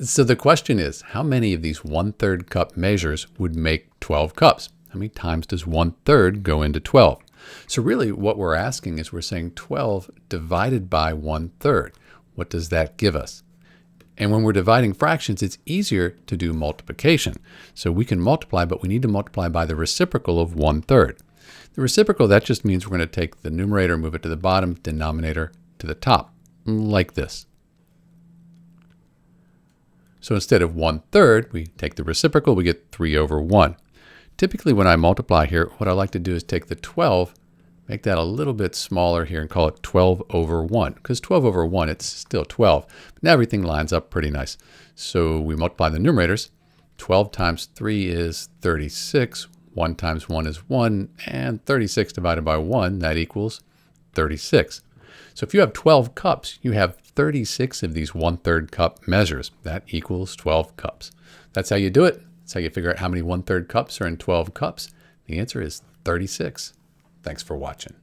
So the question is, how many of these 1/3 cup measures would make 12 cups? How many times does 1/3 go into 12? So really what we're asking is we're saying 12 divided by 1/3. What does that give us? And when we're dividing fractions, it's easier to do multiplication. So we can multiply, but we need to multiply by the reciprocal of 1/3. The reciprocal, that just means we're going to take the numerator, move it to the bottom, denominator to the top, like this. So instead of 1/3, we take the reciprocal, we get 3/1. Typically when I multiply here, what I like to do is take the 12, make that a little bit smaller here and call it 12/1, because 12/1, it's still 12. But now everything lines up pretty nice. So we multiply the numerators. 12 times 3 is 36. 1 times 1 is 1. And 36 divided by 1, that equals 36. So if you have 12 cups, you have 36 of these 1/3 cup measures. That equals 12 cups. That's how you do it. That's how you figure out how many 1/3 cups are in 12 cups. The answer is 36. Thanks for watching.